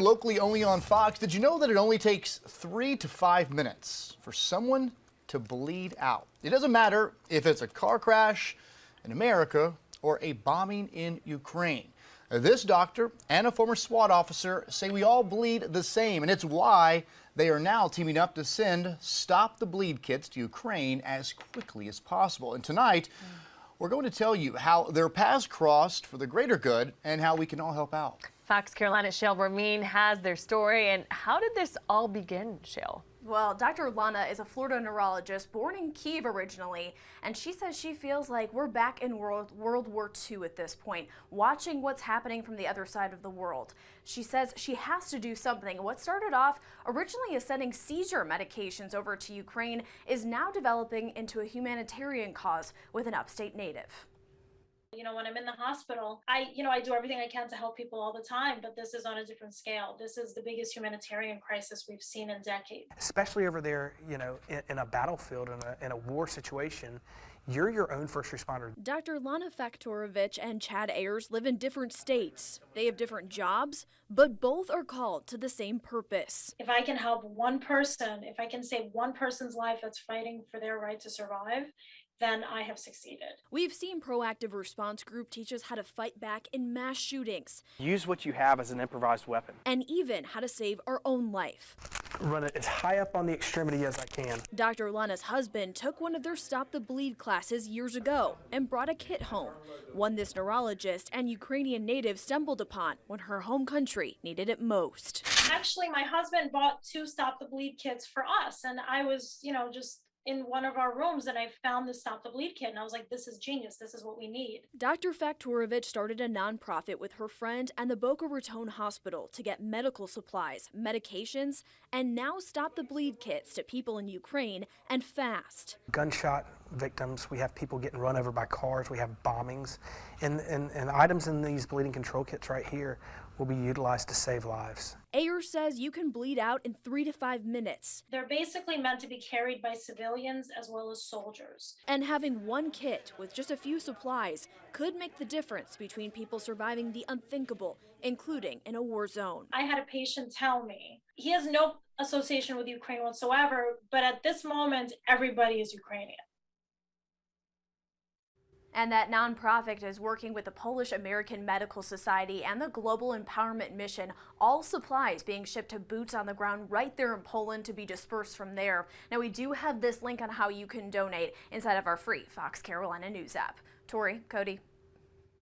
Locally only on Fox, did you know that it only takes 3 to 5 minutes for someone to bleed out? It doesn't matter if it's a car crash in America or a bombing in Ukraine. This doctor and a former SWAT officer say we all bleed the same, and it's why they are now teaming up to send Stop the Bleed kits to Ukraine as quickly as possible. And tonight, we're going to tell you how their paths crossed for the greater good and how we can all help out. Fox Carolina's Shale Ramin has their story. And how did this all begin, Shale? Well, Dr. Lana is a Florida neurologist born in Kyiv originally, and she says she feels like we're back in World War II at this point, watching what's happening from the other side of the world. She says she has to do something. What started off originally as sending seizure medications over to Ukraine is now developing into a humanitarian cause with an Upstate native. You know, when I'm in the hospital, I do everything I can to help people all the time, but this is on a different scale. This is the biggest humanitarian crisis we've seen in decades. Especially over there, in a battlefield, in a war situation, you're your own first responder. Dr. Lana Faktorovich and Chad Ayers live in different states. They have different jobs, but both are called to the same purpose. If I can help one person, if I can save one person's life that's fighting for their right to survive, then I have succeeded. We've seen Proactive Response Group teach us how to fight back in mass shootings. Use what you have as an improvised weapon. And even how to save our own life. Run it as high up on the extremity as I can. Dr. Lana's husband took one of their Stop the Bleed classes years ago and brought a kit home, one this neurologist and Ukrainian native stumbled upon when her home country needed it most. Actually, my husband bought 2 Stop the Bleed kits for us, and I was, just in one of our rooms, and I found the Stop the Bleed kit, and I was like, this is genius. This is what we need. Dr. Faktorovich started a nonprofit with her friend and the Boca Raton Hospital to get medical supplies, medications, and now Stop the Bleed kits to people in Ukraine, and fast. Gunshot victims, we have people getting run over by cars, we have bombings, and items in these bleeding control kits right here will be utilized to save lives. Ayers says you can bleed out in 3 to 5 minutes. They're basically meant to be carried by civilians as well as soldiers. And having one kit with just a few supplies could make the difference between people surviving the unthinkable, including in a war zone. I had a patient tell me he has no association with Ukraine whatsoever, but at this moment, everybody is Ukrainian. And that nonprofit is working with the Polish American Medical Society and the Global Empowerment Mission, all supplies being shipped to boots on the ground right there in Poland to be dispersed from there. Now, we do have this link on how you can donate inside of our free Fox Carolina News app. Tori, Cody.